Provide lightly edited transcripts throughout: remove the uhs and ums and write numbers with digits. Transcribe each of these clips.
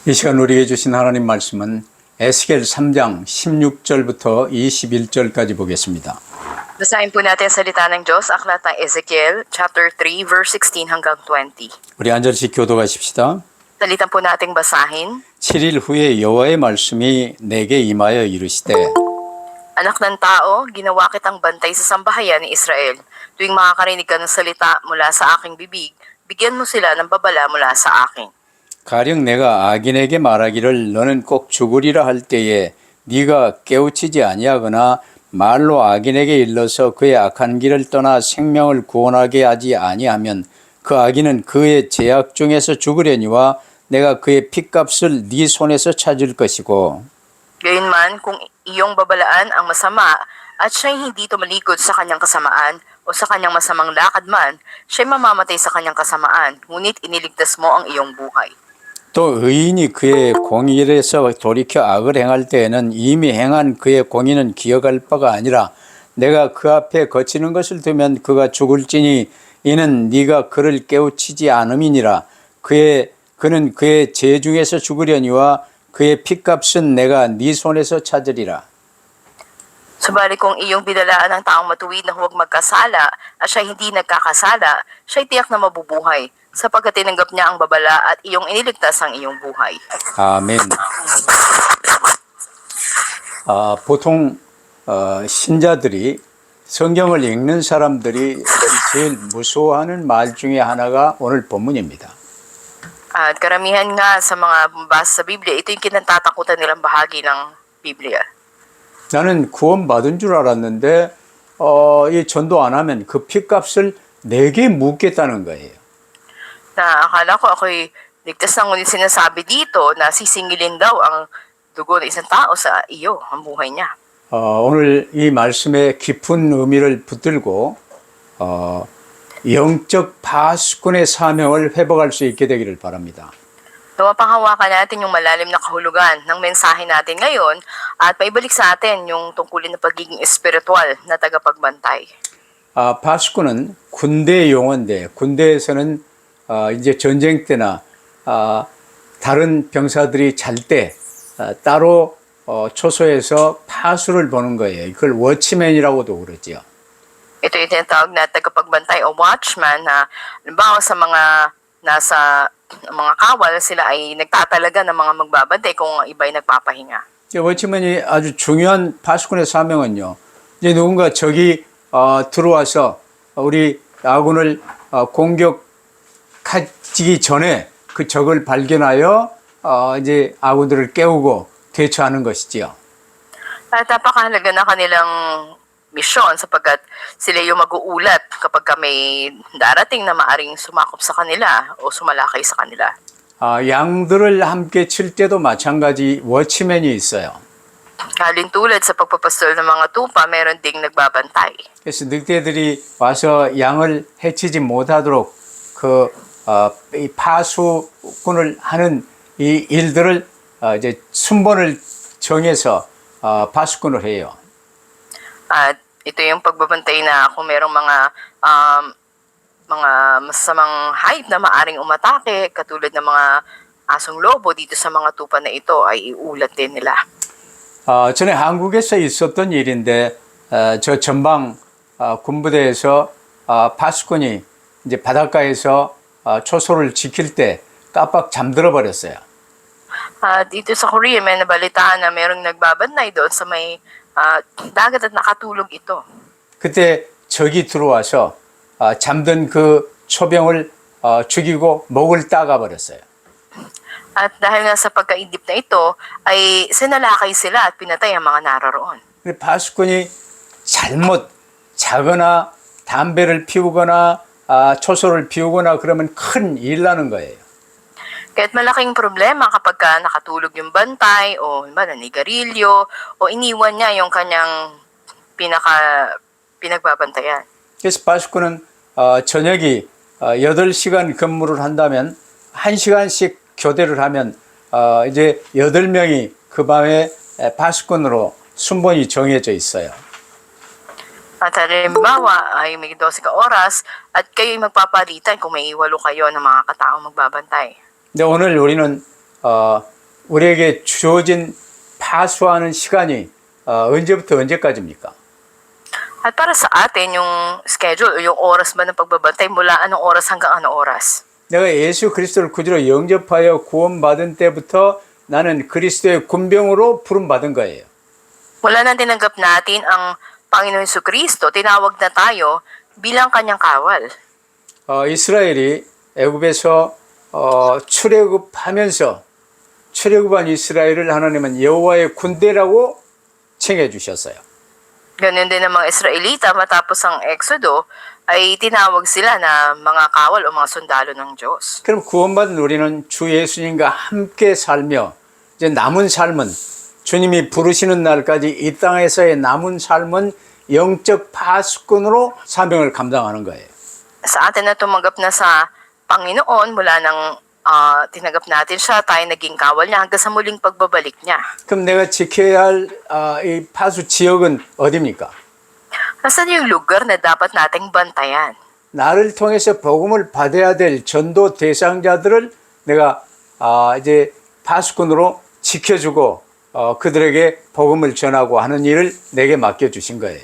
이 시간 우리에게 주신 하나님 말씀은 에스겔 3장 16절부터 21절까지 보겠습니다. Basahin po natin ang salita ng Diyos, aklat ng Ezekiel, chapter 3, verse 16 hanggang 20. 우리 한 절씩 교도하십시다. Salitan po nating basahin. 7일 후에 여호와의 말씀이 내게 임하여 이르시되 Anak ng tao, ginawa kitang bantay sa sambahayan ni Israel. Tuwing makakarinig ka ng salita mula sa aking bibig, bigyan mo sila ng babala mula sa akin. 가령 내가 악인에게 말하기를 너는 꼭 죽으리라 할 때에 네가 깨우치지 아니하거나 말로 악인에게 일러서 그의 악한 길을 떠나 생명을 구원하게 하지 아니하면 그 악인은 그의 죄악 중에서 죽으려니와 내가 그의 핏값을 네 손에서 찾을 것이고 Gayunman, kung iyong babalaan ang masama at siya'y hindi tumalikod sa kanyang kasamaan o sa kanyang masamang lakad man, siya'y mamamatay sa kanyang kasamaan, ngunit iniligtas mo ang iyong buhay. 또 의인이 그의 공의에서 돌이켜 악을 행할 때에는 이미 행한 그의 공의는 기억할 바가 아니라 내가 그 앞에 거치는 것을 두면 그가 죽을지니 이는 네가 그를 깨우치지 않음이니라. 그는 그의 죄 중에서 죽으려니와 그의 핏값은 내가 네 손에서 찾으리라. Subalit kung iyong binalaan ng taong matuwid na huwag magkasala at siya hindi nagkakasala, siya'y tiyak na mabubuhay sapagkat tinanggap niya ang babala at iyong iniligtas ang iyong buhay. 아멘. 보통 신자들이 성경을 읽는 사람들이 제일 무서워하는 말 중에 하나가 오늘 본문입니다. At karamihan nga sa mga basa sa Biblia, ito yung kinatatakutan nilang bahagi ng Biblia. 나는 구원받은 줄 알았는데 이 전도 안 하면 그 핏값을 내게 묻겠다는 거예요. Na akala ko ako'y ligtas na, ngunit sinasabi dito na sisingilin daw ang dugo ng isang tao sa iyo, ang buhay niya. 오늘 이 말씀에 깊은 의미를 붙들고 영적 파수꾼의 사명을 회복할 수 있게 되기를 바랍니다. Nawa panghawakan natin yung malalim na kahulugan ng mensahe natin ngayon at maibalik sa atin yung tungkulin ng pagiging espiritual na tagapagbantay. 파수꾼은 군대 용어인데 군대에서는 이제 전쟁 때나 다른 병사들이 잘 때 따로 초소에서 파수를 보는 거예요. 그걸 워치맨이라고도 그러죠. Ito yung tinatawag na tagapagbantay o watchman na halimbawa sa mga nasa mga kawal, sila ay nagtatalaga ng mga magbabantay kung ang iba ay nagpapahinga. 워치맨이 아주 중요한 파수꾼의 사명은요. 이제 누군가 적이 들어와서 우리 아군을 공격하기 전에 그 적을 발견하여 이제 아군들을 깨우고 대처하는 것이지요. At napakahalaga na kanilang misyon sapagkat sila yung mag-uulat kapag may darating na maaring sumakop sa kanila o sumalakay sa kanila. 양들을 함께 칠 때도 마찬가지 워치맨이 있어요. Halintulad sa pagpapastol ng mga tupa, meron ding nagbabantay. 그래서 늑대들이 와서 양을 해치지 못하도록 이 파수꾼을 하는 이 일들을 이제 순번을 정해서 파수꾼을 해요. At ito yung pagbabantay na kung merong mga masamang hayop na maaring umatake, katulad ng mga asong lobo dito sa mga tupa na ito, ay iulat din nila. 전에 한국에서 있었던 일인데 저 전방 군부대에서 파수꾼이 이제 바닷가에서 초소를 지킬 때 깜빡 잠들어 버렸어요. Dito sa Korea, may nabalitaan na merong nagbabantay doon sa may dagat at nakatulog ito. 그때 적이 들어와서 잠든 그 초병을 죽이고 목을 따가 버렸어요. At dahil nga sa pagkaidip na ito, ay sinalakay sila at pinatay ang mga naroroon. 파수꾼이 잘못 자거나 담배를 피우거나 초소를 피우거나 그러면 큰 일 나는 거예요. Kaya't malaking problema kapag nakatulog yung bantay o nanigarilyo o iniwan niya yung kanyang pinagbabantayan. 그래서 파수꾼은 저녁이 8시간 근무를 한다면 1시간씩 교대를 하면 이제 8명이 그 밤에 파수꾼으로 순번이 정해져 있어요. At halimbawa ay may 12 ka oras at kayo'y magpapalitan kung may 8 kayo ng mga kataong magbabantay. 근데 오늘 우리는 우리에게 주어진 파수하는 시간이 언제부터 언제까지입니까? At para sa atin, yung schedule o yung oras ba ng pagbabantay mula anong oras hanggang anong oras? 내가 예수 그리스도를 구주로 영접하여 구원받은 때부터 나는 그리스도의 군병으로 부름받은 거예요. Mula nang tinanggap natin ang Panginoon Jesucristo, tinawag na tayo bilang kanyang kawal. 이스라엘이 애굽에서 출애굽하면서 출애굽한 이스라엘을 하나님은 여호와의 군대라고 칭해 주셨어요. Ganun din ang mga Israelita matapos ang Exodo ay tinawag sila na mga kawal o mga sundalo ng Diyos. 그럼 구원받은 우리는 주 예수님과 함께 살며 이제 남은 삶은 주님이 부르시는 날까지 이 땅에서의 남은 삶은 영적 파수꾼으로 사명을 감당하는 거예요. Sa atin na tumanggap na sa Panginoon mula nang tinanggap natin siya, tayo naging kawal niya hanggang sa muling pagbabalik niya. 그럼 내가 지켜야 할 이 파수 지역은 어디입니까? Nasaan yung lugar na dapat nating bantayan? 나를 통해서 복음을 받아야 될 전도 대상자들을 내가 이제 파수꾼으로 지켜주고 그들에게 복음을 전하고 하는 일을 내게 맡겨주신 거예요.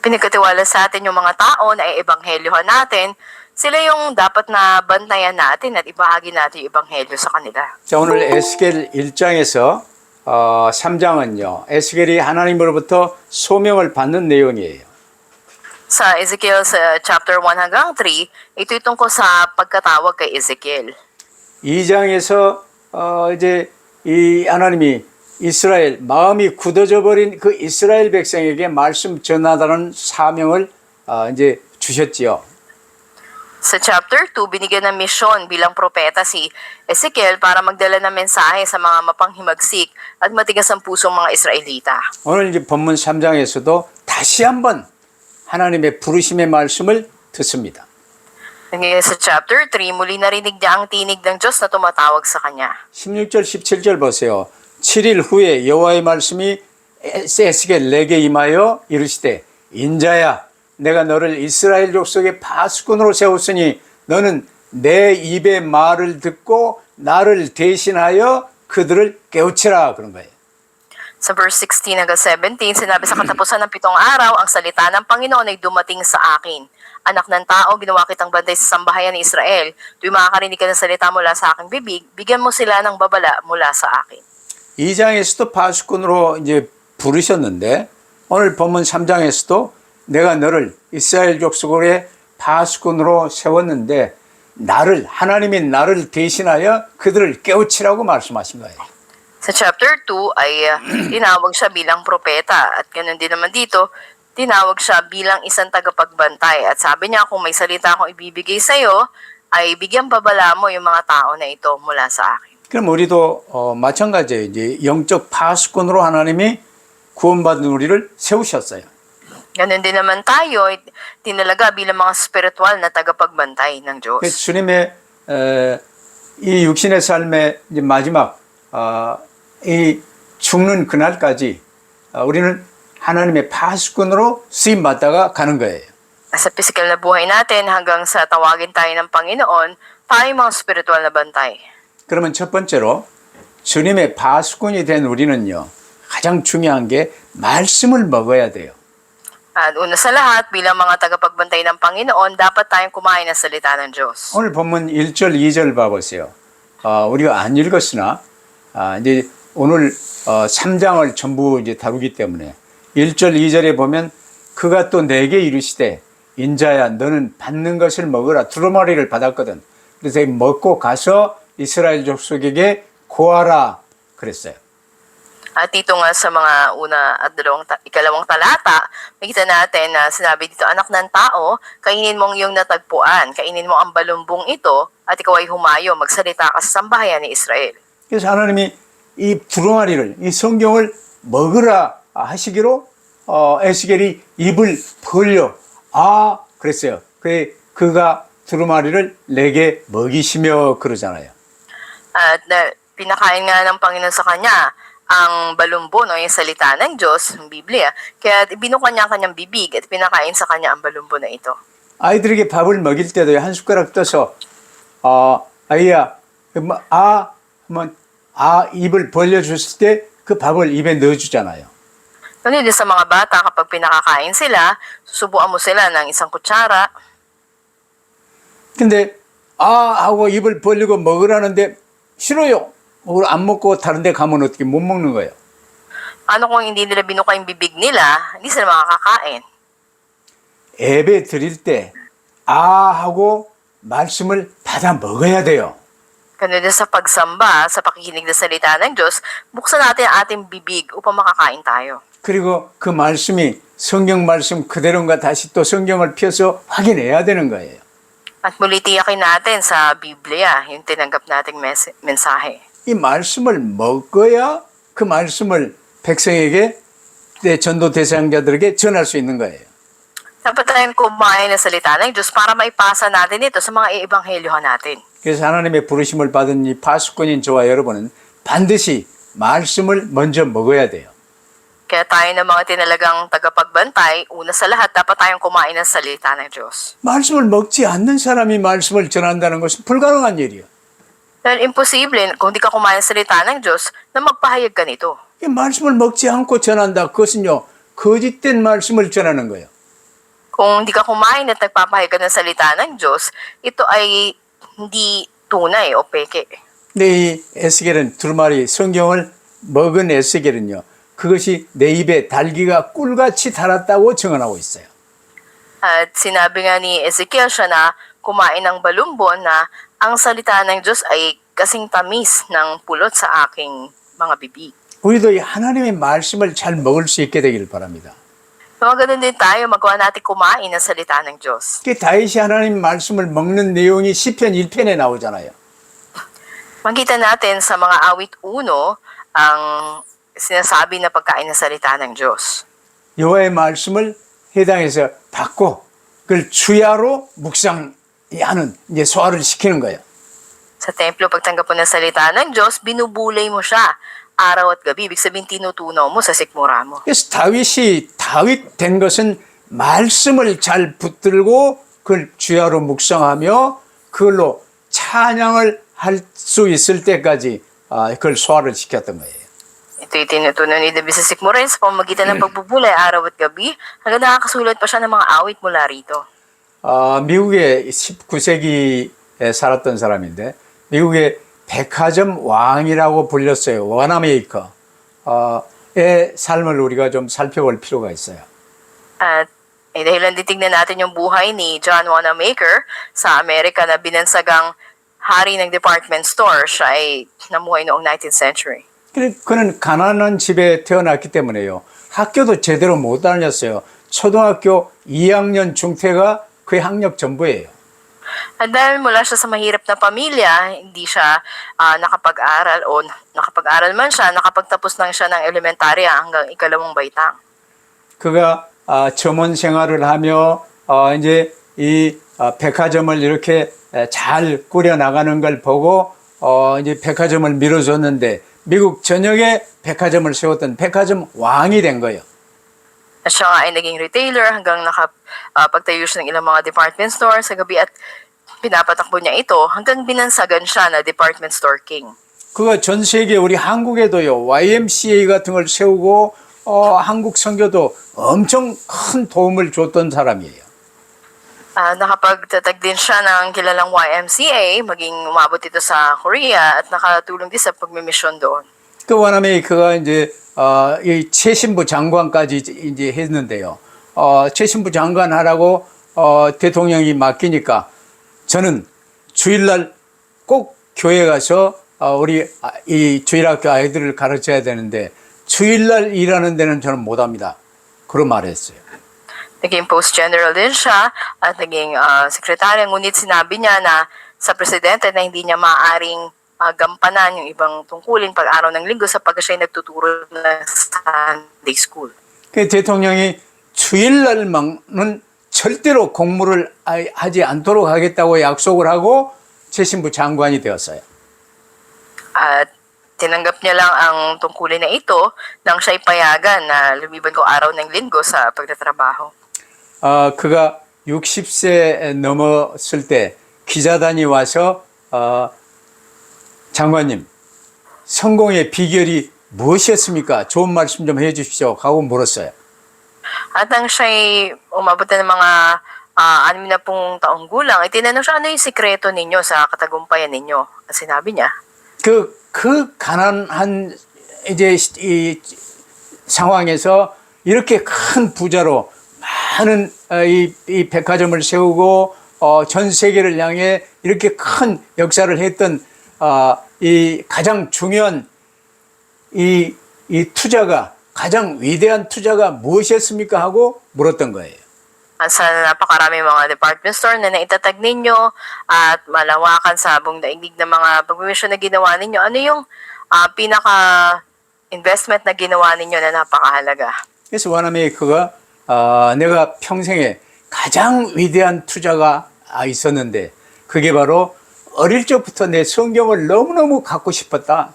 Pinagkatiwala sa atin yung mga tao na i-ebanghelyohan natin, sila yung dapat na bantayan natin at ibahagi natin yung ebanghelyo sa kanila. 자, 오늘 에스겔 1장에서 3장은요. 에스겔이 하나님으로부터 소명을 받는 내용이에요. Sa Ezekiel sa chapter 1 hanggang 3, ito'y tungkol sa pagkatawag kay Ezekiel. 2장에서 이제 이 하나님이 이스라엘 마음이 굳어져 버린 그 이스라엘 백성에게 말씀 전하다는 사명을 이제 주셨지요. Sa chapter 2, binigyan ng misyon bilang propeta si Ezekiel para magdala ng mensahe sa mga mapanghimagsik at matigas ang pusong mga Israelita. 오늘 이제 본문 3장에서도 다시 한번 하나님의 부르심의 말씀을 듣습니다. Ngayon sa chapter 3, muli narinig niya ang tinig ng Diyos na tumatawag sa kanya. 16절 17절 보세요. 7일 후에 여호와의 말씀이 에스겔에게 임하여 이르시되 인자야 내가 너를 이스라엘 족속의 파수꾼으로 세웠으니 너는 내 입의 말을 듣고 나를 대신하여 그들을 깨우치라 그런 거예요. Sa verse 16 hanggang 17, sinabi sa katapusan ng 7 araw, ang salita ng Panginoon ay dumating sa akin. Anak ng tao, ginawa kitang bantay sa sambahayan ni Israel. Tuwing makakarinig ka ng salita mula sa aking bibig, bigyan mo sila ng babala mula sa akin. 2장에서도 파수꾼으로 이제 부르셨는데 오늘 본문 3장에서도 내가 너를 이스라엘 족속의 파수꾼으로 세웠는데 하나님이 나를 대신하여 그들을 깨우치라고 말씀하신 거예요. Sa chapter 2 ay tinawag siya bilang propeta at ganoon din naman dito, tinawag siya bilang isang tagapagbantay at sabi niya kung may salita akong ibibigay sa iyo ay bigyan babala mo yung mga tao na ito mula sa akin. 그럼 우리도 마찬가지예요. 이제 영적 파수꾼으로 하나님이 구원받은 우리를 세우셨어요. Ganun din naman tayo, tinalaga bilang mga spiritual na tagapagbantay ng Diyos. 주님의 이 육신의 삶의 이제 마지막 이 죽는 그날까지 우리는 하나님의 파수꾼으로 쓰임 받다가 가는 거예요. Sa physical na buhay natin hanggang sa tawagin tayo ng Panginoon, tayo mga spiritual na bantay. 그러면 첫 번째로 주님의 파수꾼이 된 우리는요. 가장 중요한 게 말씀을 먹어야 돼요. At una sa lahat, bilang mga tagapagbantay ng Panginoon, dapat tayong kumain ng salita ng Diyos. 오늘 본문 1절, 2절 봐보세요. 우리가 안 읽었으나 이제 오늘 3장을 전부 이제 다루기 때문에 1절, 2절에 보면 그가 또 내게 이르시되 인자야 너는 받는 것을 먹으라. 두루마리를 받았거든. 그래서 먹고 가서 이스라엘 족속에게 고하라 그랬어요. At dito nga sa mga una at ikalawang talata, makita natin na sinabi dito, anak ng tao, kainin mo ang iyong natagpuan, kainin mo ang balumbong ito, at ikaw ay humayo, magsalita ka sa sambahayan ni Israel. 그래서 하나님이 이 두루마리를, 이 성경을 먹으라 하시기로 에스겔이 입을 벌려 그랬어요. 그가 두루마리를 내게 먹이시며 그러잖아요. At pinakain nga ng Panginoon sa kanya ang balumbon o yung salita ng Diyos, ng Biblia. Kaya binuka niya ang kanyang bibig at pinakain sa kanya ang balumbon na ito. 아이들에게 밥을 먹일 때도 한 숟가락 떠서 아이야 하면 입을 벌려줬을 때 그 밥을 입에 넣어주잖아요. Ngunit din sa mga bata, kapag pinakakain sila, susubuan mo sila ng isang kutsara. 근데 하고 입을 벌리고 먹으라는데 싫어요. 안 먹고 다른 데 가면 어떻게 못 먹는 거예요. Ano kung hindi nila binuka yung bibig nila, hindi sila makakakain. 예배 드릴 때 하고 말씀을 받아 먹어야 돼요. Ganun din sa pagsamba, sa pakikinig ng salita ng Diyos, buksan natin ang ating bibig upang makakain tayo. 그리고 그 말씀이 성경 말씀 그대로인가 다시 또 성경을 펴서 확인해야 되는 거예요. At muli tiyakin natin sa Biblia yung tinanggap nating mensahe. 이 말씀을 먹어야 그 말씀을 백성에게 내 전도 대상자들에게 전할 수 있는 거예요. Dapat tayong kumain ng salita ng Diyos para maipasa natin ito sa mga iebanghelyohan natin. 그래서 하나님의 부르심을 받은 이 파수꾼인 저와 여러분은 반드시 말씀을 먼저 먹어야 돼요. Kaya tayo ng mga tinalagang tagapagbantay, una sa lahat, dapat tayong kumain ng salita ng Diyos. 말씀을 먹지 않는 사람이 말씀을 전한다는 것은 불가능한 일이에요. Dahil imposible, kung di ka kumain ng salita ng Diyos, na magpahayag ka nito. 이 말씀을 먹지 않고 전한다. 그것은요, 거짓된 말씀을 전하는 거예요. Kung di ka kumain at nagpapahayag ka ng salita ng Diyos, ito ay hindi tunay o peke. 근데 이 에스겔은 두루마리 성경을 먹은 에스겔은요, 그것이 내 입에 달기가 꿀같이 달았다고 증언하고 있어요. At sinabi nga ni Ezekiel siya na kumain ng balumbon na ang salita ng Diyos ay kasing tamis ng pulot sa aking mga bibig. 우리도 이 하나님의 말씀을 잘 먹을 수 있게 되기를 바랍니다. Mga ganun din tayo, magawa natin kumain ng salita ng Diyos. 그 다윗이 하나님 말씀을 먹는 내용이 시편 1편에 나오잖아요. Makita natin sa mga awit 1 ang sinasabi na pagkain ng salita ng Diyos. 여호와의 말씀을 해당해서 받고 그걸 주야로 묵상하는 이제 소화를 시키는 거예요. Sa templo, pagtanggap mo ng salita ng Diyos, binubulay mo siya araw at gabi. Ibig sabihin, tinutunaw mo sa sikmura mo. 그래서 다윗이 다윗 된 것은 말씀을 잘 붙들고 그걸 주야로 묵상하며 그걸로 찬양을 할 수 있을 때까지 그걸 소화를 시켰던 거예요. Ito'y tinutunan ni David sa sikmura sa pamamagitan ng pagbubulay araw at gabi hanggang nakakasulat pa siya ng mga awit mula rito. 미국의 19세기에 살았던 사람인데 미국의 백화점 왕이라고 불렸어요. 원어메이커의 삶을 우리가 좀 살펴볼 필요가 있어요. At dahilan titignan natin yung buhay ni John Wanamaker sa Amerika na binansagang hari ng department store. Siya ay namuhay noong 19th century. 그는 가난한 집에 태어났기 때문에요. 학교도 제대로 못 다녔어요. 초등학교 2학년 중퇴가 그의 학력 전부예요. At dahil mula siya sa mahirap na pamilya, hindi siya nakapag-aral o nakapag-aral man siya, nakapagtapos lang siya ng elementarya hanggang ikalawang baitang. 그가 점원 생활을 하며 이제 이 백화점을 이렇게 잘 꾸려 나가는 걸 보고 이제 백화점을 밀어줬는데 미국 전역에 백화점을 세웠던 백화점 왕이 된 거예요. At siya nga ay naging retailer hanggang nakapagtayo siya ng ilang mga department store sa gabi at pinapatakbo niya ito hanggang binansagan siya na department store king. 그가 전 세계 우리 한국에도요 YMCA 같은 걸 세우고 한국 선교도 엄청 큰 도움을 줬던 사람이에요. Nakapagtatag din siya ng kilalang YMCA, maging umabot ito sa Korea at nakatulong din sa pagmimisyon doon. 그 원어메이커가 이제 이 최신부 장관까지 이제 했는데요. 최신부 장관 하라고 대통령이 맡기니까 저는 주일날 꼭 교회 가서 우리 이 주일학교 아이들을 가르쳐야 되는데 주일날 일하는 데는 저는 못합니다. 그런 말했어요. Naging post-general din siya at naging sekretarya. Ngunit sinabi niya na sa presidente na hindi niya maaaring gampanan yung ibang tungkulin pag-araw ng linggo sapagkat siya nagtuturo ng Sunday school. 그 대통령이 주일날만은 절대로 공무를 하지 않도록 하겠다고 약속을 하고 최신부 장관이 되었어요. At tinanggap niya lang ang tungkulin na ito nang siya'y payagan na lumiban ko araw ng linggo sa pagtatrabaho. 그가 60세 넘었을 때 기자단이 와서 장관님 성공의 비결이 무엇이었습니까? 좋은 말씀 좀 해주십시오. 하고 물었어요. At nang siya'y umabot na ng mga 60 taong gulang, itinanong siya, ano yung sikreto ninyo sa katagumpayan ninyo? At sinabi niya, 그 가난한 이제 이 상황에서 이렇게 큰 부자로 많은 이 백화점을 세우고 전 세계를 향해 이렇게 큰 역사를 했던 이 가장 중요한 이 투자가 가장 위대한 투자가 무엇이었습니까? 하고 물었던 거예요. at sa napakarami mga department store na naitatag ninyo at malawakan sa buong daigdig ng mga pagmimisyon na ginawa ninyo, ano yung pinaka-investment na ginawa ninyo na napakahalaga? 그래서 와나메이커가 내가 평생에 가장 위대한 투자가 있었는데 그게 바로 어릴 적부터 내 성경을 너무너무 갖고 싶었다.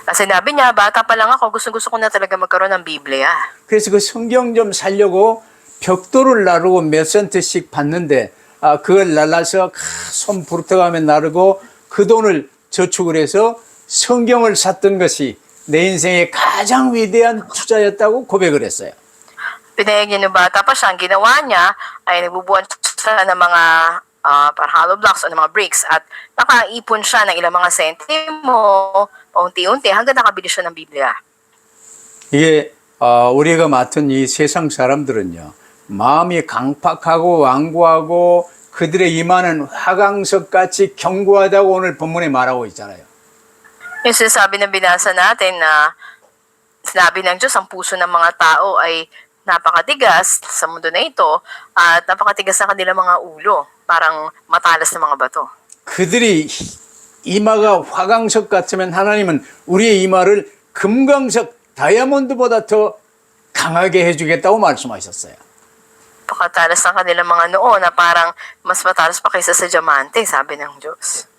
Sinabi niya, bata pa lang ako, gusto ko na talaga magkaroon ng Biblia. 그래서 그 성경 좀 살려고 벽돌을 나르고 몇 센트씩 받는데 그걸 날라서 손 부르터가며 나르고 그 돈을 저축을 해서 성경을 샀던 것이 내 인생의 가장 위대한 투자였다고 고백을 했어요. Pinayag niya nung bata pa siya, ang ginawa niya ay nagbubuan siya ng mga para hollow blocks o ng mga bricks at nakaipon siya ng ilang mga sentimo paunti-unti hanggang nakabili siya ng Biblia. 이게 우리가 맡은 이 세상 사람들은요 마음이 강팍하고 완고하고 그들의 이마는 화강석같이 견고하다고 오늘 본문에 말하고 있잖아요. Yung sinasabi ng binasa natin na sinabi ng Diyos ang puso ng mga tao ay napakatigas sa mundo na ito at napakatigas ng kanilang mga ulo, parang matalas na mga bato. 그들이 이마가 화강석 같으면 하나님은 우리의 이마를 금강석 다이아몬드보다 더 강하게 해주겠다고 말씀하셨어요. Napakatalas ng kanilang mga noo na parang mas matalas pa kaysa sa diamante, sabi ng Diyos.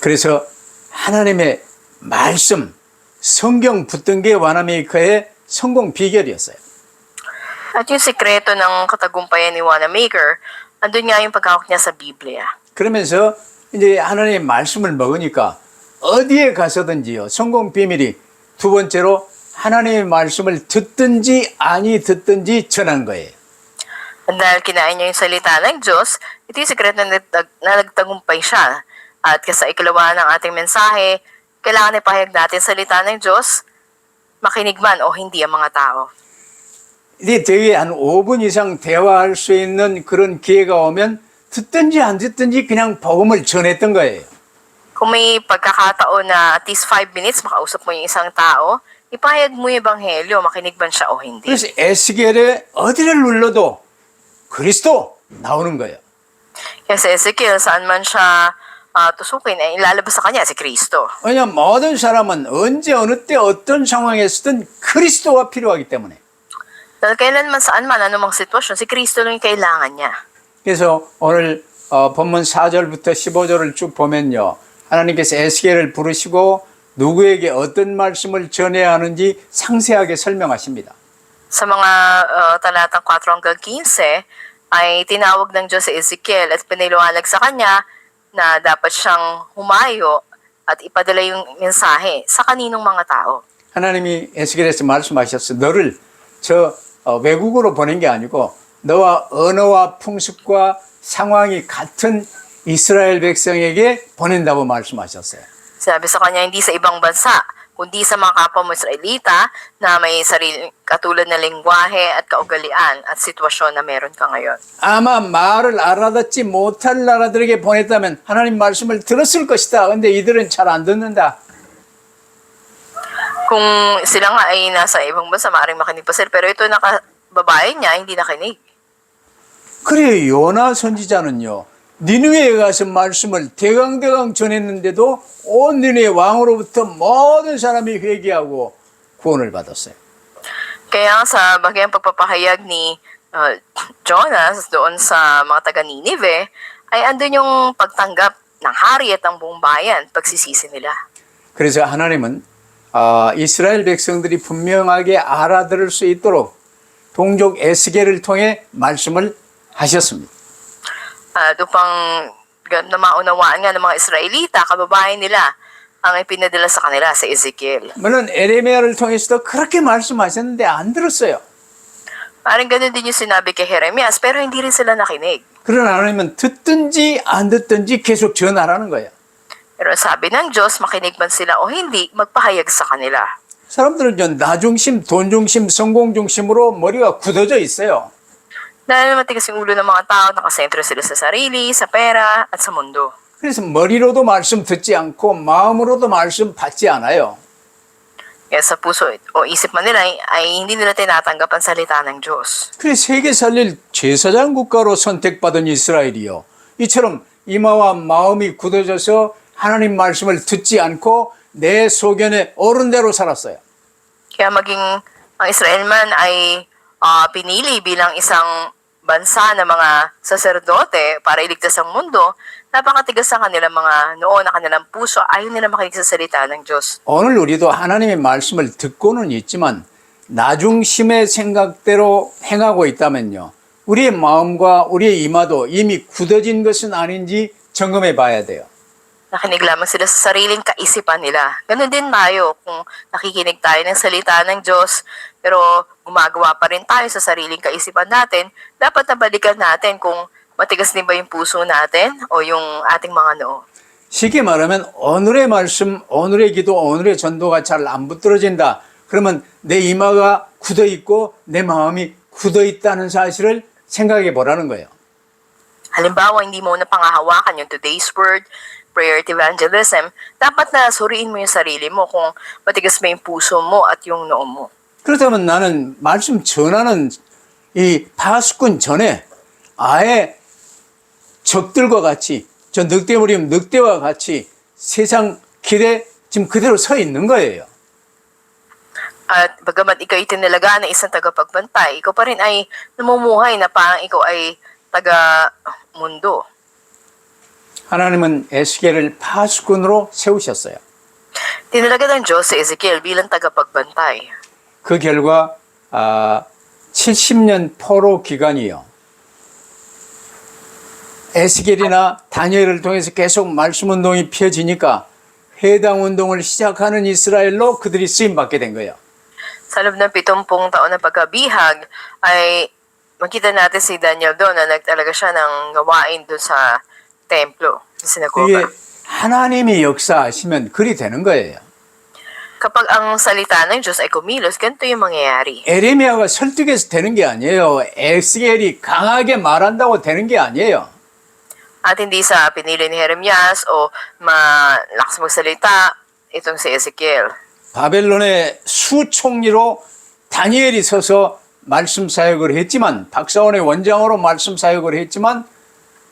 그래서 하나님의 말씀, 성경 붙든 게 와나메이커의 성공 비결이었어요. At yung sikreto ng katagumpayan ni Wanamaker, andun nga yung paghawak niya sa Biblia. 그러면서 이제 하나님의 말씀을 먹으니까 어디에 가서든지요. 성공 비밀이 두 번째로 하나님의 말씀을 듣든지 아니 듣든지 전한 거예요. At dahil kinain niya yung salita ng Diyos, ito yung sikreto na nagtagumpay siya. At sa ikalawa ng ating mensahe, kailangan ipahayag natin salita ng Diyos, makinig man o hindi ang mga tao. 이제 되게 한 5분 이상 대화할 수 있는 그런 기회가 오면 듣든지 안 듣든지 그냥 복음을 전했던 거예요. Kung may pagkakataon na at least 5 minutes makausap mo yung isang tao, ipahayag mo yung ebanghelyo, makinig man siya o hindi. 그래서 에스겔에 어디를 눌러도 그리스도 나오는 거예요. Kaya sa Ezekiel, saan man siya tusukin, ay ilalabas sa kanya si Kristo. 왜냐하면 모든 사람은 언제 어느 때 어떤 상황에서든 그리스도가 필요하기 때문에. Dahil kailanman saan man, anumang sitwasyon, si Kristo lang yung kailangan niya. 그래서 오늘 본문 4절부터 15절을 쭉 보면요. 하나님께서 에스겔을 부르시고 누구에게 어떤 말씀을 전해야 하는지 상세하게 설명하십니다. Sa mga talatang 4 hanggang 15, ay tinawag ng Diyos si Ezekiel at piniliwanag sa kanya na dapat siyang humayo at ipadala yung mensahe sa kaninong mga tao. 하나님이 에스겔에서 말씀하셨어. 너를 저 외국으로 보낸 게 아니고 너와 언어와 풍습과 상황이 같은 이스라엘 백성에게 보낸다고 말씀하셨어요. Sabi sa kanya, hindi sa ibang bansa, kundi sa mga kapwa mo Israelita na may sarili katulad na lengguwahe at kaugalian at sitwasyon na meron ka ngayon. 아마 말을 알아듣지 못할 나라들에게 보냈다면 하나님 말씀을 들었을 것이다. 근데 이들은 잘 안 듣는다. Kung sila nga ay nasa ibang bansa, maaaring makinig pa sila. Pero ito babae niya, hindi nakinig. 그래 요나 선지자는요. 니느웨에 가서 말씀을 대강대강 전했는데도 온 니느웨 왕으로부터 모든 사람이 회개하고 구원을 받았어요. Kaya sa bagyang pagpapahayag ni Jonas doon sa mga taga Ninive, ay andun yung pagtanggap ng hari at ng buong bayan, pagsisisi nila. 그래서 하나님은 이스라엘 백성들이 분명하게 알아들을 수 있도록 동족 에스겔을 통해 말씀을 하셨습니다. Upang na maunawaan nga ng mga Israelita, kababayan nila, ang ipinadala sa kanila sa Ezekiel. 물론 에레미야를 통해서도 그렇게 말씀하셨는데 안 들었어요. Parang ganun din yung sinabi kay Jeremias, pero hindi rin sila nakinig. 그러나 하나님은 듣든지 안 듣든지 계속 전하라는 거예요. Pero sabi ng Diyos, makinig man sila o hindi, magpahayag sa kanila. 사람들은 나 중심, 돈 중심, 성공 중심으로 머리가 굳어져 있어요. Dahil matigas yung ulo ng mga tao, nakasentro sila sa sarili, sa pera, at sa mundo. 그래서 머리로도 말씀 듣지 않고 마음으로도 말씀 받지 않아요. Kaya sa puso o isip man nila ay hindi nila tinatanggap ang salita ng Diyos. 그래서 세계 살릴 제사장 국가로 선택받은 이스라엘이요. 이처럼 이마와 마음이 굳어져서 하나님 말씀을 듣지 않고 내 소견에 옳은 대로 살았어요. Kaya maging ang Israel man ay pinili bilang isang bansa ng mga saserdote para iligtas ang mundo, napakatigas ang kanilang mga noo na kanilang puso, ayaw nila makinig sa salita ng Diyos. 오늘 우리도 하나님의 말씀을 듣고는 있지만 나중심의 생각대로 행하고 있다면요. 우리의 마음과 우리의 이마도 이미 굳어진 것은 아닌지 점검해 봐야 돼요. Nakinig lamang sila sa sariling kaisipan nila. Ganon din tayo kung nakikinig tayo ng salita ng Diyos, pero gumagawa pa rin tayo sa sariling kaisipan natin, dapat nabalikan natin kung matigas din ba yung puso natin o yung ating mga noo. 쉽게 말하면 오늘의 말씀, 오늘의 기도, 오늘의 전도가 잘 안 붙들어진다. 그러면 내 이마가 굳어 있고 내 마음이 굳어 있다는 사실을 생각해 보라는 거예요. Halimbawa, hindi mo na pangahawakan yung today's word, prayer at evangelism, dapat na suriin mo yung sarili mo kung matigas ba yung puso mo at yung noo mo. 그렇다면 나는 말씀 전하는 이 파수꾼 전에 아예 적들과 같이 저 늑대무리면 늑대와 같이 세상 길에 지금 그대로 서 있는 거예요. At bagamat ikaw ay tinalaga na isang tagapagbantay, ikaw pa rin ay namumuhay na parang ikaw ay taga-mundo. 하나님은 에스겔을 파수꾼으로 세우셨어요. Tinalaga ng Diyos si Ezekiel bilang tagapagbantay. 그 결과 70년 포로 기간이요. 에스겔이나 다니엘을 통해서 계속 말씀 운동이 펴지니까 회당 운동을 시작하는 이스라엘로 그들이 쓰임 받게 된 거예요. Sa loob ng 70 taon na pagkabihag, ay makita natin si Daniel doon na nagtalaga siya ng gawain doon sa templo, sa 이게 sinagoga. 하나님이 역사하시면 그리 되는 거예요. Kapag ang salita ng Diyos ay kumilos, ganito yung mangyayari. 에레미야가 설득해서 되는 게 아니에요. 에스겔이 강하게 말한다고 되는 게 아니에요. At hindi sa pinili ni Jeremias o malakas magsalita, itong si Ezekiel. 바벨론의 수총리로 다니엘이 서서 말씀 사역을 했지만 박사원의 원장으로 말씀 사역을 했지만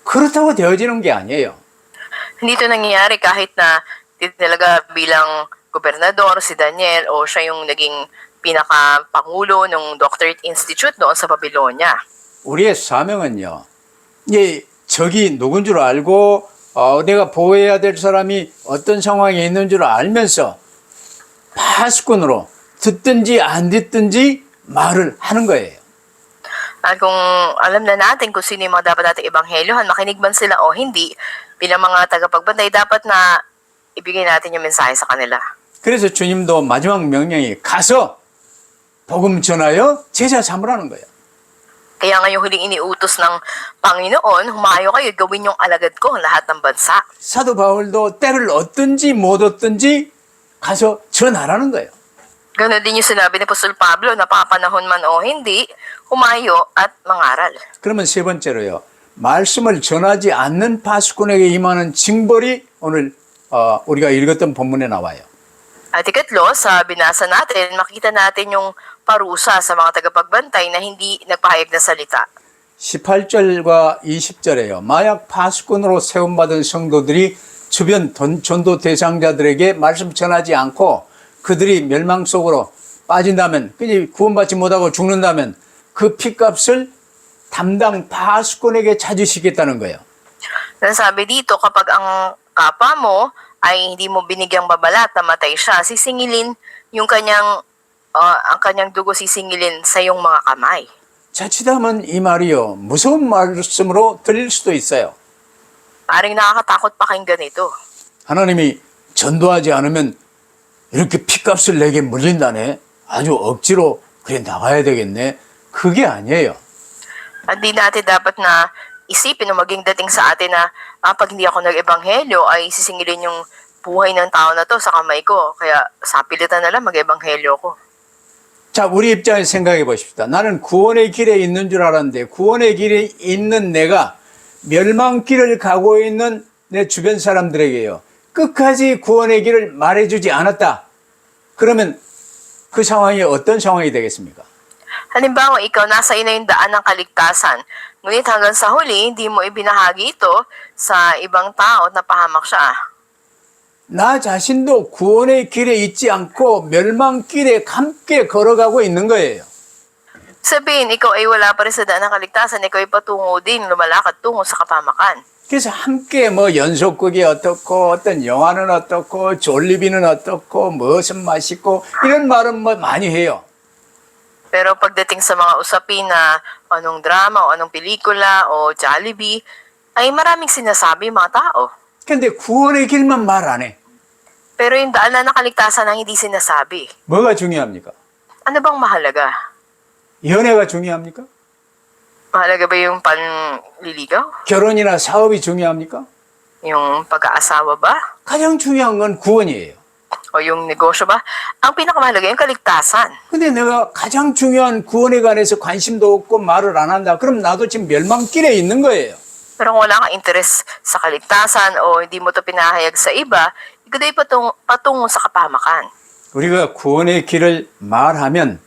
그렇다고 되어지는 게 아니에요. Hindi ito nangyayari kahit na tinalaga bilang gobernador si Daniel o siya yung naging pinaka-pangulo ng Doctorate Institute doon sa Babylonia. 우리의 사명은요. 적이 누군 줄 알고 내가 보호해야 될 사람이 어떤 상황에 있는 줄 알면서 파수꾼으로 듣든지 안 듣든지 말을 하는 거예요. At kung alam na natin kung sino yung mga dapat natin ebanghelyohan, makinig man sila o hindi, bilang mga tagapagbantay, dapat na ibigay natin yung mensahe sa kanila. 그래서 주님도 마지막 명령이 가서 복음 전하여 제자 삼으라는 거예요. Kaya nga yung huling iniutos ng Panginoon, humayo kayo, gawin yung alagad ko ang lahat ng bansa. 사도 바울도 때를 얻든지 못 얻든지 가서 전하라는 거예요. Ganon din yung sinabi ni Apostol Pablo na papanahon man o hindi, humayo at mangaral. 그러면 세 번째로요. 말씀을 전하지 않는 파수꾼에게 임하는 징벌이 오늘 우리가 읽었던 본문에 나와요. At ikatlo, sa binasa natin, makita natin yung parusa sa mga tagapagbantay na hindi nagpahayag na salita. 18절과 20절에요. 마약 파수꾼으로 세움받은 성도들이 주변 전도 대상자들에게 말씀 전하지 않고 그들이 멸망 속으로 빠진다면, 구원받지 못하고 죽는다면 그 핏값을 담당 파수꾼에게 찾으시겠다는 거예요. Nasabi dito, kapag ang kapwa mo ay hindi mo binigyang babala at namatay siya, sisingilin yung ang kanyang dugo sisingilin sa iyong mga kamay. 자칫하면 이 말이요. 무서운 말씀으로 들릴 수도 있어요. Paring nakakatakot pakinggan ito. 하나님이 전도하지 않으면 이렇게 피값을 내게 물린다네. 아주 억지로 그래 나가야 되겠네. 그게 아니에요. At di natin dapat na isipin o maging dating sa atin na pag hindi ako nag-ebanghelyo ay sisingilin yung buhay ng tao na to sa kamay ko. Kaya sa pilitan na lang mag-ebanghelyo ko. 자, 우리 입장에서 생각해 보십시다. 나는 구원의 길에 있는 줄 알았는데 구원의 길에 있는 내가 멸망길을 가고 있는 내 주변 사람들에게요. 끝까지 구원의 길을 말해주지 않았다. 그러면 그 상황이 어떤 상황이 되겠습니까? Halimbawa, ikaw nasa iyo na yung daan ng kaligtasan. Ngunit hanggang sa huli, hindi mo ibinahagi ito sa ibang tao at napahamak siya. 나 자신도 구원의 길에 있지 않고 멸망길에 함께 걸어가고 있는 거예요. Sabihin, ikaw ay wala pa rin sa daan ng kaligtasan, ikaw ay patungo din, lumalakad tungo sa kapahamakan. 그래서 함께 뭐 연속극이 어떻고 어떤 영화는 어떻고 졸리비는 어떻고 무엇은 맛있고 이런 말은 뭐 많이 해요. Pero pagdating sa mga usapin na anong drama o anong pelikula o Jollibee, ay maraming sinasabi yung mga tao. 근데 구원의 길만 말 안 해. Pero yung daan na nakaligtasan ang hindi sinasabi. 뭐가 중요합니까? Ano bang mahalaga? 연애가 중요합니까? Mahalaga ba yung panliligaw? 결혼이나 사업이 중요합니까? Yung pag-aasawa ba? 가장 중요한 건 구원이에요. O yung negosyo ba? Ang pinakamahalaga yung kaligtasan. 근데 내가 가장 중요한 구원에 관해서 관심도 없고 말을 안 한다. 그럼 나도 지금 멸망길에 있는 거예요. Pero kung wala kang interes sa kaligtasan o hindi mo ito pinahayag sa iba, ikaw ay patungo sa kapahamakan. 우리가 구원의 길을 말하면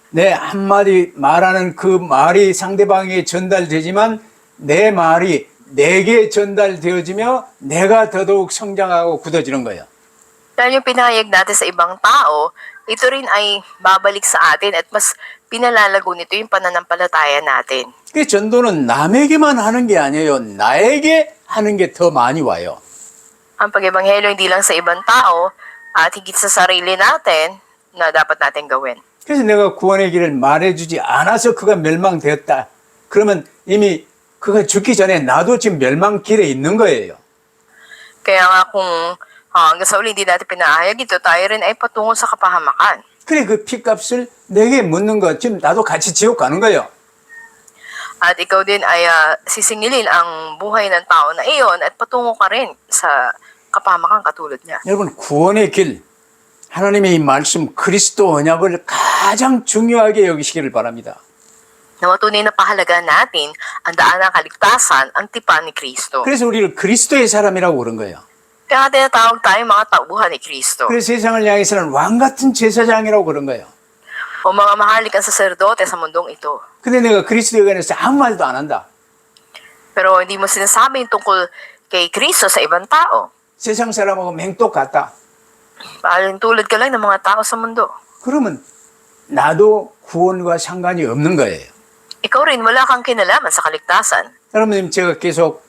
내 한마디 말하는 그 말이 상대방에게 전달되지만 내 말이 내게 전달되어지며 내가 더더욱 성장하고 굳어지는 거예요. Dahil yung pinahayag natin sa ibang tao, ito rin ay babalik sa atin at mas pinalalago nito yung pananampalataya natin. 그 전도는 남에게만 하는 게 아니에요. 나에게 하는 게 더 많이 와요. Ang pag-ebanghelyo hindi lang sa ibang tao at higit sa sarili natin na dapat natin gawin. 그래서 내가 구원의 길을 말해주지 않아서 그가 멸망되었다. 그러면 이미 그가 죽기 전에 나도 지금 멸망길에 있는 거예요. Kaya nga kung hanggang sa uli hindi natin pinahayag ito, tayo rin ay patungo sa kapahamakan. 그래 그 피값을 내게 묻는 거 지금 나도 같이 지옥 가는 거예요. At ikaw din ay sisingilin ang buhay ng tao na iyon at patungo ka rin sa kapahamakan katulad niya. 여러분 구원의 길 하나님의 이 말씀 그리스도 언약을 가장 중요하게 여기시기를 바랍니다. Na tunay na pahalaga natin ang daan ng kaligtasan, ang tipan ni Kristo. 그래서 우리를 그리스도의 사람이라고 그런 거예요. Kaya nga tinatawag tayo mga tauhan ni Kristo. 그래서 세상을 향해서는 왕 같은 제사장이라고 그런 거예요. O mga mahalikan saserdote sa mundong ito. 근데 내가 그리스도에 관해서 아무 말도 안 한다. Pero hindi mo sinasabi yung tungkol kay Kristo sa ibang tao. 세상 사람하고 맹독 같다. Parang tulad ka lang ng mga tao sa mundo. 그러면 나도 구원과 상관이 없는 거예요. Ikaw rin, wala kang kinalaman sa kaligtasan. 여러분 제가 계속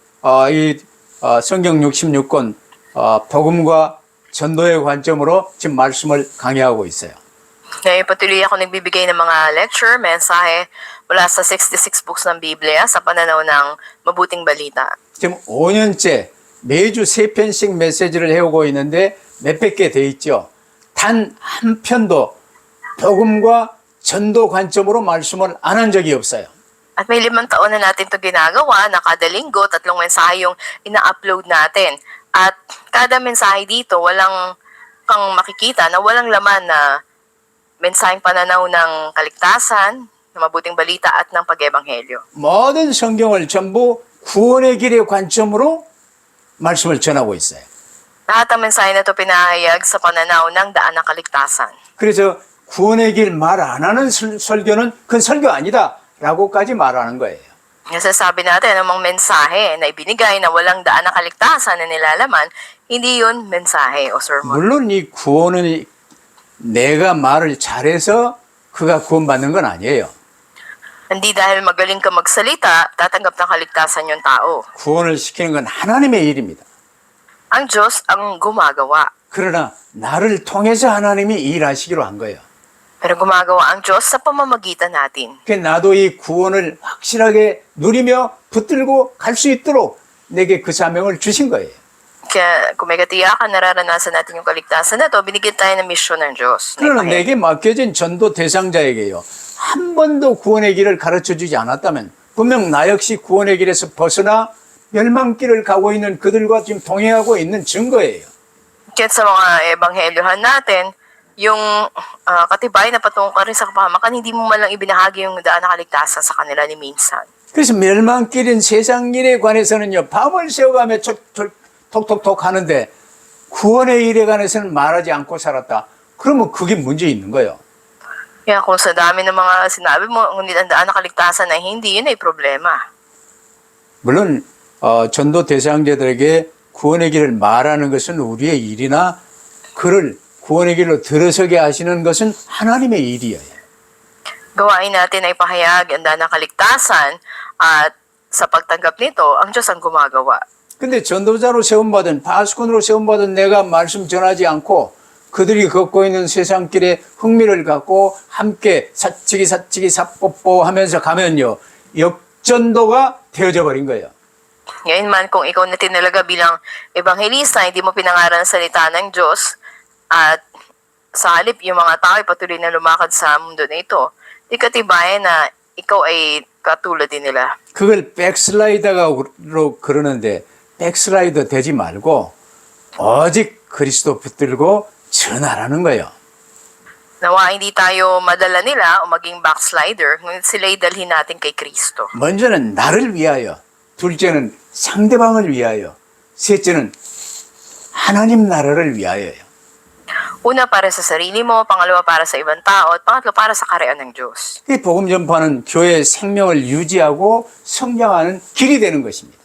성경 66권 복음과 전도의 관점으로 지금 말씀을 강의하고 있어요. Ngayon patuloy ako nagbibigay ng mga lecture, mensahe mula sa 66 books ng Biblia sa pananaw ng mabuting balita. 지금 5년째 매주 3편씩 메시지를 해오고 있는데 몇백 개 돼 있죠. 단 한 편도 복음과 전도 관점으로 말씀을 안 한 적이 없어요. At may 5 taon na natin ito ginagawa na kada linggo, 3 mensahe yung ina-upload natin. At kada mensahe dito, walang kang makikita na walang laman na mensaheng pananaw ng kaligtasan, ng mabuting balita at ng pag-ebanghelyo. 모든 성경을 전부 구원의 길의 관점으로 말씀을 전하고 있어요. Lahat ng mensahe na ito pinahayag sa pananaw ng daan ng kaligtasan. 그래서 구원의 길 말 안 하는 설교는 그건 설교 아니다 라고까지 말하는 거예요. Nasasabi natin anumang mensahe na ibinigay na walang daan ng kaligtasan na nilalaman, hindi yun mensahe o sermon. 물론 이 구원은 내가 말을 잘해서 그가 구원받는 건 아니에요. Hindi dahil magaling ka magsalita, tatanggap ng kaligtasan yung tao. 구원을 시키는 건 하나님의 일입니다. Ang Diyos ang gumagawa. 그러나 나를 통해서 하나님이 일하시기로 한 거예요. Pero gumagawa ang Diyos sa pamamagitan natin. 나도 이 구원을 확실하게 누리며 붙들고 갈 수 있도록 내게 그 사명을 주신 거예요. Kaya kung may katiyakan, nararanasan natin yung kaligtasan na to, binigyan tayo ng misyon ng Diyos. na 그러나 ipahayag. 내게 맡겨진 전도 대상자에게요. 한 번도 구원의 길을 가르쳐 주지 않았다면 분명 나 역시 구원의 길에서 벗어나 멸망길을 가고 있는 그들과 지금 동행하고 있는 증거예요. Kaya sa mga ebanghelyohan natin, yung katibay na patungo ka rin sa kapahamakan, hindi mo man lang ibinahagi yung daan na kaligtasan sa kanila ni minsan. 그래서 멸망길인 세상 일에 관해서는요. 밤을 새워가며 톡톡톡 하는데 구원의 일에 관해서는 말하지 않고 살았다. 그러면 그게 문제 있는 거예요. Kaya kung sa dami ng mga sinabi mo, ngunit ang daan na kaligtasan ay hindi, yun ay problema. 물론 전도 대상자들에게 구원의 길을 말하는 것은 우리의 일이나 그를 구원의 길로 들어서게 하시는 것은 하나님의 일이에요. Gawain natin ay pahayag ang daan ng kaligtasan at sa pagtanggap nito, ang Diyos ang gumagawa. 근데 전도자로 세움받은 파수꾼으로 세움받은 내가 말씀 전하지 않고 그들이 걷고 있는 세상길에 흥미를 갖고 함께 사치기 삽뽀뽀 하면서 가면요. 역전도가 되어져 버린 거예요. Ngayon man, kung ikaw na tinalaga bilang ebanghelista, hindi mo pinangaral ang salita ng Diyos, at sa halip yung mga tao ay patuloy na lumakad sa mundo na ito, di katibayan na ikaw ay katulad din nila. 그걸 백슬라이더로 그러는데 백슬라이더 되지 말고 오직 그리스도 붙들고 전하라는 거예요. Nawa hindi tayo madala nila o maging backslider, ngunit sila'y dalhin natin kay Kristo. 먼저는 나를 위하여, 둘째는 상대방을 위하여, 셋째는 하나님 나라를 위하여요. Una para sa sarili mo, pangalawa para sa ibang tao, at pangatlo para sa kaharian ng Diyos. 이 복음 전파는 교회의 생명을 유지하고 성장하는 길이 되는 것입니다.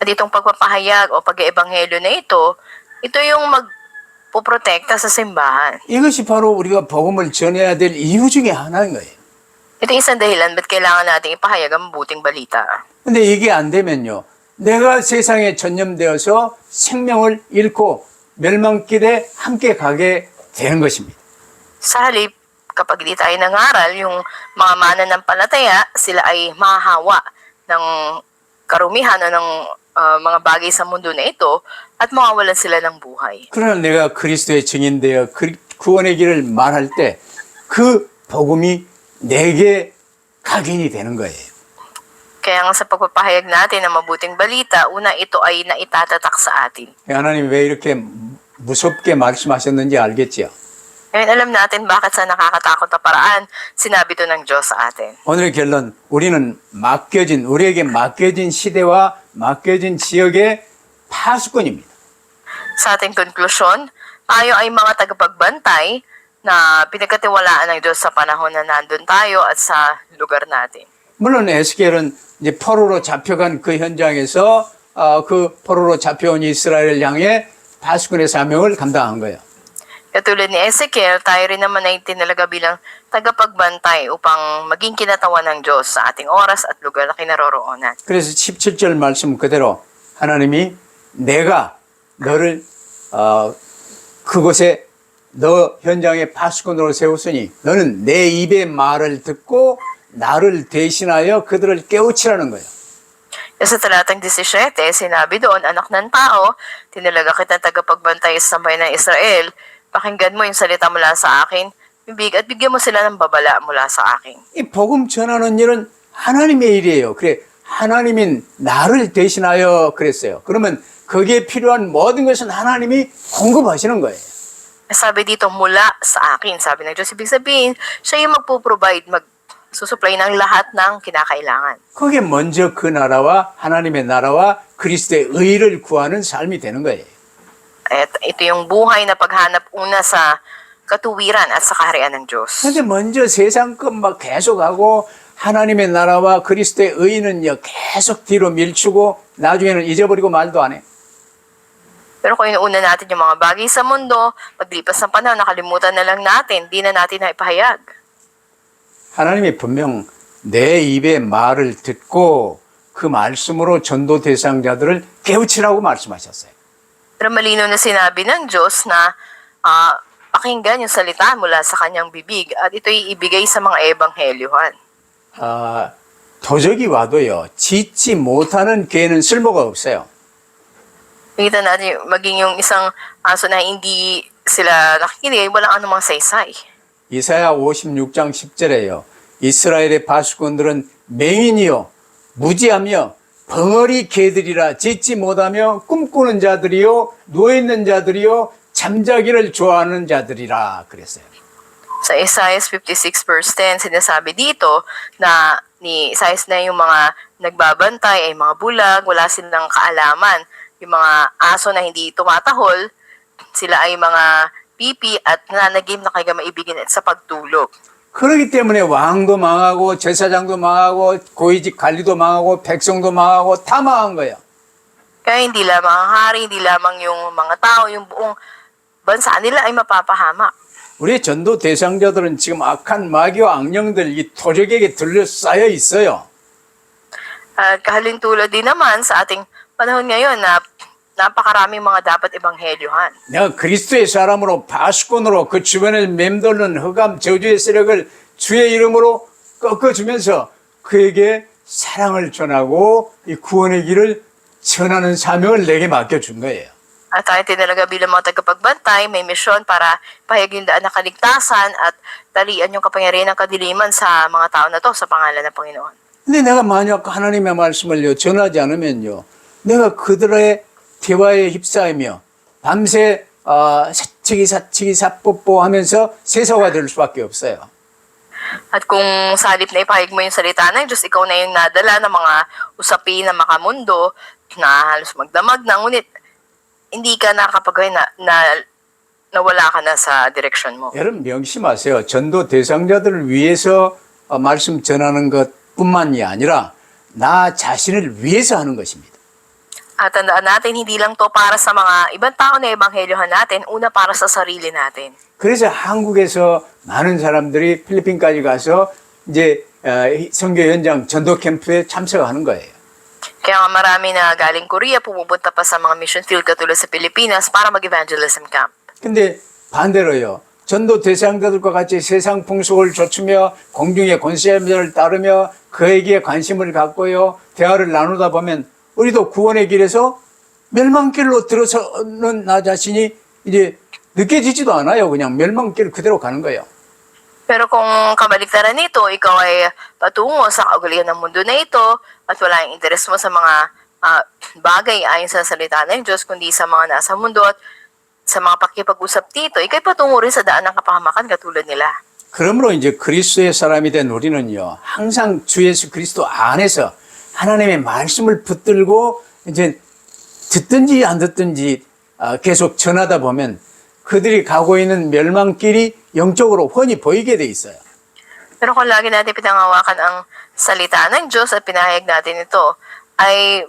At itong pagpapahayag o pag-eebanghelyo na ito yung magpoprotekta sa simbahan. 이것이 바로 우리가 복음을 전해야 될 이유 중에 하나인 거예요. Ito yung isang dahilan ba't kailangan natin ipahayag ang mabuting balita. 근데 이게 안 되면요. 내가 세상에 전념되어서 생명을 잃고 멸망길에 함께 가게 되는 것입니다. Sa halip, kapag hindi tayo nangaral, yung mga mananampalataya, sila ay mahahawa ng karumihan o ng mga bagay sa mundo na ito at mawawalan sila ng buhay. 그러나 내가 그리스도의 증인되어 구원의 길을 말할 때 그 복음이 내게 각인이 되는 거예요. Kaya nga sa pagpapahayag natin ng mabuting balita, una ito ay naitatatak sa atin. 하나님 왜 이렇게 무섭게 말씀하셨는지 알겠지요? Ngayon alam natin bakit sa nakakatakot na paraan sinabi ito ng Diyos sa atin. 오늘의 결론, 우리에게 맡겨진 시대와 맡겨진 지역의 파수꾼입니다. Sa ating konklusyon, tayo ay mga tagapagbantay na pinagkatiwalaan ng Diyos sa panahon na nandun tayo at sa lugar natin. 물론 에스겔은 이제 포로로 잡혀간 그 현장에서 그 포로로 잡혀온 이스라엘을 향해 파수꾼의 사명을 감당한 거예요. Katulad ni Ezekiel, tayo rin naman ay tinalaga bilang tagapagbantay upang maging kinatawan ng Diyos sa ating oras at lugar na kinaroroonan. 그래서 17절 말씀 그대로 하나님이 내가 너를 그곳에 너 현장에 파수꾼으로 세웠으니 너는 내 입의 말을 듣고 나를 대신하여 그들을 깨우치라는 거예요. Sa talatang 17, sinabi doon, anak ng tao, tinalaga kitang tagapagbantay sa sambayan ng Israel, pakinggan mo yung salita mula sa akin, bibig at bigyan mo sila ng babala mula sa akin. 이 복음 전하는 일은 하나님의 일이에요. 그래 하나님이 나를 대신하여 그랬어요. 그러면 거기에 필요한 모든 것은 하나님이 공급하시는 거예요. Sabi dito, mula sa akin, sabi ng Diyos, ibig sabihin, siya yung magpo-provide, magsusupply ng lahat ng kinakailangan. 그게 먼저 그 나라와 하나님의 나라와 그리스도의 의를 구하는 삶이 되는 거예요. At ito yung buhay na paghanap una sa katuwiran at sa kaharian ng Diyos. 근데 먼저 세상 것 막 계속하고 하나님의 나라와 그리스도의 의는요 계속 뒤로 밀치고 나중에는 잊어버리고 말도 안 해. Pero kung inuuna natin yung mga bagay sa mundo, paglipas ng panahon, nakalimutan na lang natin, di na natin naipahayag. 하나님이 분명 내 입의 말을 듣고 그 말씀으로 전도 대상자들을 깨우치라고 말씀하셨어요. Pero malinaw na sinabi ng Diyos na pakinggan yung salita mula sa kanyang bibig at ito'y ibigay sa mga ebanghelyohan. 도적이 와도요 짓지 못하는 괴는 쓸모가 없어요. Nakita natin maging yung isang aso na hindi sila nakikinig, walang anumang saysay. 이사야 56장 10절에요. 이스라엘의 파수꾼들은 맹인이요 무지하며 벙어리 개들이라 짖지 못하며 꿈꾸는 자들이요 누워있는 자들이요 잠자기를 좋아하는 자들이라 그랬어요. Sa Isaiah 56 verse 10, sinasabi dito na ni Isaiah na yung mga nagbabantay ay mga bulag, wala silang kaalaman. Yung mga aso na hindi tumatahol, sila ay mga pipi at nananagim na kaya maibigin sa pagtulog. 그렇기 때문에 왕도 망하고 제사장도 망하고 고위직 관리도 망하고 백성도 망하고 다 망한 거예요. Kaya hindi lamang ang hari, hindi lamang yung mga tao, yung buong bansa nila ay mapapahamak. 우리 전도 대상자들은 지금 악한 마귀와 악령들 이 토적에게 둘러싸여 있어요. At kahalintulad din naman sa ating panahon ngayon na napakaraming mga dapat ebanghelyohan. 내가 그리스도의 사람으로 파수꾼으로 그 주변을 맴돌는 흑암 저주의 세력을 주의 이름으로 꺾어주면서 그에게 사랑을 전하고 이 구원의 길을 전하는 사명을 내게 맡겨준 거예요. At tayo tinalaga bilang mga tagapagbantay, may misyon para pahayag yung daan ng kaligtasan at talian yung kapangyarihan ng kadiliman sa mga tao na to sa pangalan ng Panginoon. 근데 내가 만약 하나님의 말씀을 전하지 않으면요, 내가 그들의 대화에 휩싸이며 밤새 사치기 사뽀뽀 하면서 세서가 될 수밖에 없어요. At kung sa halip na ipahayag mo yung salita ng Diyos, ikaw na yung nadala ng mga usapin na makamundo na halos magdamag na, ngunit hindi ka nakakapagawin na nawala ka na sa direksyon mo. 여러분 명심하세요. 전도 대상자들을 위해서 말씀 전하는 것뿐만이 아니라 나 자신을 위해서 하는 것입니다. At tandaan natin, hindi lang to para sa mga ibang tao na ebanghelyohan natin, una para sa sarili natin. 그래서 한국에서 많은 사람들이 필리핀까지 가서 이제 선교 현장 전도 캠프에 참석하는 거예요. Kaya nga marami na galing Korea pumupunta pa sa mga mission field katulad sa Pilipinas para mag-evangelism camp. 근데 반대로요. 전도 대상자들과 같이 세상 풍속을 좇으며 공중의 권세자를 따르며 그에게 관심을 갖고요. 대화를 나누다 보면 우리도 구원의 길에서 멸망길로 들어서는 나 자신이 이제 느껴지지도 않아요. 그냥 멸망길 그대로 가는 거예요. Pero kung kabaliktaran nito, ikaw ay patungo sa kaugalian ng mundo na ito at wala yung interes mo sa mga bagay ayon sa salita ng Diyos, kundi sa mga nasa mundo at sa mga pakipag-usap dito, ikay patungo rin sa daan ng kapahamakan katulad nila. 그러므로 이제 그리스도의 사람이 된 우리는요, 항상 주 예수 그리스도 안에서 하나님의 말씀을 붙들고 이제 듣든지 안 듣든지 계속 전하다 보면 그들이 가고 있는 멸망길이 영적으로 훤히 보이게 돼 있어요. Pero kung lagi natin pinangawakan ang salita ng Diyos at pinahayag natin ito, ay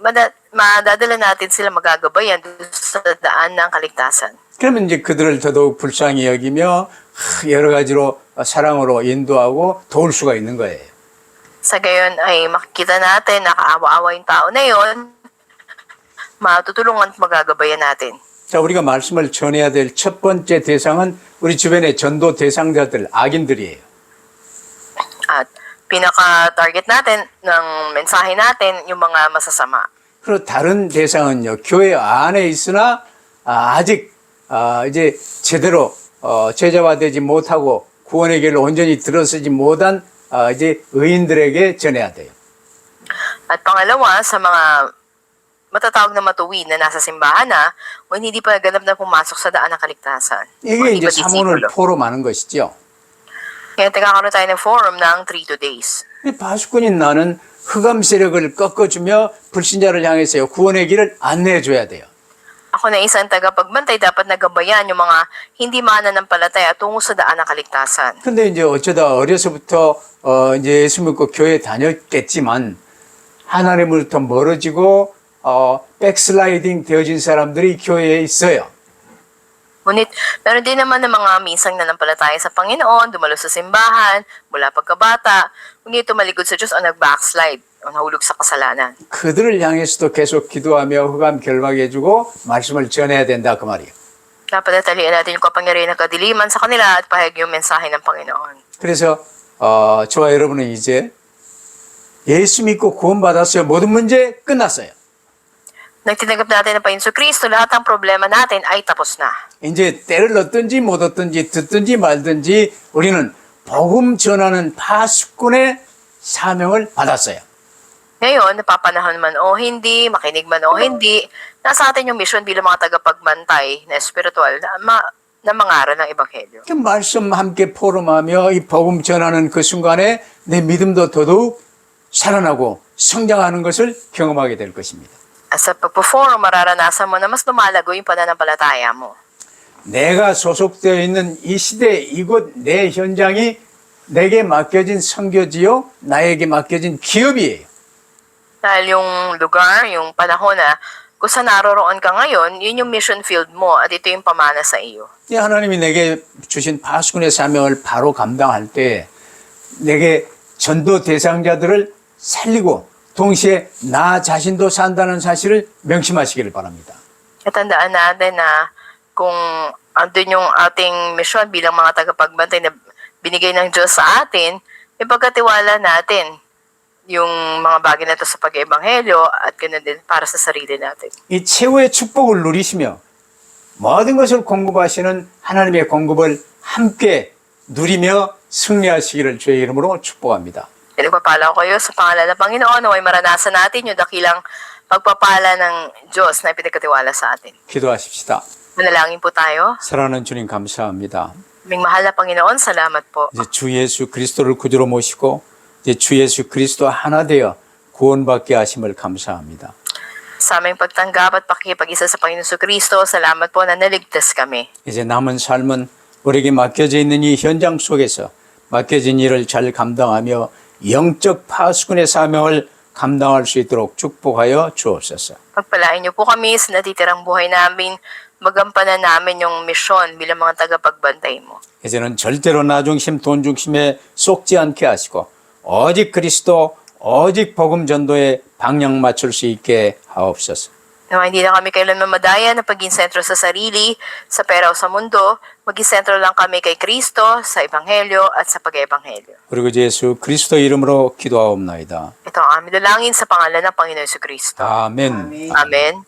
madadala natin sila magagabayan sa daan ng kaligtasan. 그러면 이제 그들을 더더욱 불쌍히 여기며 여러 가지로 사랑으로 인도하고 도울 수가 있는 거예요. Sa gayon ay makikita natin, nakaawa-awa yung tao na yon, matutulungan at magagabayan natin. 자, 우리가 말씀을 전해야 될 첫 번째 대상은 우리 주변의 전도 대상자들, 악인들이에요. At pinaka-target natin ng mensahe natin, yung mga masasama. 그리고 다른 대상은요, 교회 안에 있으나 아직 이제 제대로 제자화되지 못하고 구원의 길을 온전히 들어서지 못한 이제 의인들에게 전해야 돼요. At pangalawa, sa mga matatawag na matuwid na nasa simbahan na o hindi pa ganap na pumasok sa daan ng kaligtasan. 이게 이제 사모를 포럼하는 것이죠. Kaya nagkakaroon tayo ng forum ng 3 days. 파수꾼인 나는 흑암 세력을 꺾어주며 불신자를 향해서 구원의 길을 안내해줘야 돼요. Ako na isang tagapagbantay, dapat nagabayan yung mga hindi mananampalataya tungo sa daan ng kaligtasan. 근데 이제 어쩌다 어려서부터 이제 예수 믿고 교회 다녔겠지만 하나님으로부터 멀어지고 백슬라이딩 되어진 사람들이 교회에 있어요. Ngunit, meron din naman ng mga minsang nanampalataya sa Panginoon, dumalo sa simbahan, mula pagkabata, ngunit tumalikod sa Diyos o nag-backslide o nahulog sa kasalanan. 그들을 향해서도 계속 기도하며 흑암 결박해주고 말씀을 전해야 된다 그 말이에요. Dapat natalian natin yung kapangyarihan ng kadiliman sa kanila at pahayag yung mensahe ng Panginoon. 그래서 저와 여러분은 이제 예수 믿고 구원받았어요. 모든 문제 끝났어요. Nang tinanggap natin ang Panginoon Kristo, lahat ng problema natin ay tapos na. 이제 때를 얻든지 못 얻든지 듣든지 말든지 우리는 복음 전하는 파수꾼의 사명을 받았어요. Ngayon, napapanahon man o hindi, makinig man o hindi, nasa atin yung mission bilang mga tagapagbantay na espiritual na mangaral ng Ebanghelyo. 그 말씀 함께 포럼하며 이 복음 전하는 그 순간에 내 믿음도 더더욱 살아나고 성장하는 것을 경험하게 될 것입니다. At sa pagpo-forum, mararanasan mo na mas lumalago yung pananampalataya mo. 내가 소속되어 있는 이 시대 이곳 내 현장이 내게 맡겨진 선교지요 나에게 맡겨진 기업이에요. Dahil yung lugar, yung panahon na kung saan naroroon ka ngayon, yun yung mission field mo at ito yung pamana sa iyo. 이 하나님이 내게 주신 파수꾼의 사명을 바로 감당할 때 내게 전도 대상자들을 살리고 동시에 나 자신도 산다는 사실을 명심하시기를 바랍니다. At tandaan natin na kung andun yung ating mission bilang mga tagapagbantay na binigay ng Diyos sa atin, ipagkatiwala natin yung mga bagay na ito sa pag-ebanghelyo at ganoon din para sa sarili natin. 이 최후의 축복을 누리시며 모든 것을 공급하시는 하나님의 공급을 함께 누리며 승리하시기를 주의 이름으로 축복합니다. Nagpapala ko kayo sa pangalan ng Panginoon na may maranasan natin yung dakilang pagpapala ng Diyos na ipinagkatiwala sa atin. 기도하십시다. Manalangin po tayo. 사랑하는 주님 감사합니다. Aming mahal na Panginoon, salamat po. 이제 주 예수 그리스도를 구주로 모시고 이제 주 예수 그리스도 하나 되어 구원받게 하심을 감사합니다. Sa aming pagtanggap at pakikipag-isa sa Panginoon Kristo, salamat po na naligtas kami. 이제 남은 삶은 우리에게 맡겨져 있는 이 현장 속에서 맡겨진 일을 잘 감당하며 영적 파수꾼의 사명을 감당할 수 있도록 축복하여 주옵소서. Pagpalain niyo po kami sa natitirang buhay namin, magampanan namin yung misyon bilang mga tagapagbantay mo. 이제는 절대로 나 중심, 돈 중심에 속지 않게 하시고 오직 그리스도, 오직 복음 전도에 방향 맞출 수 있게 하옵소서. Nawa hindi na kami kailanman madaya na paging sentro sa sarili, sa pera o sa mundo, maging sentro lang kami kay Kristo, sa Ebanghelyo at sa pag-Ebanghelyo. 그리고 예수 그리스도 이름으로 기도하옵나이다. Ito ang aming dalangin sa pangalan ng Panginoon Kristo. 아멘. Amen.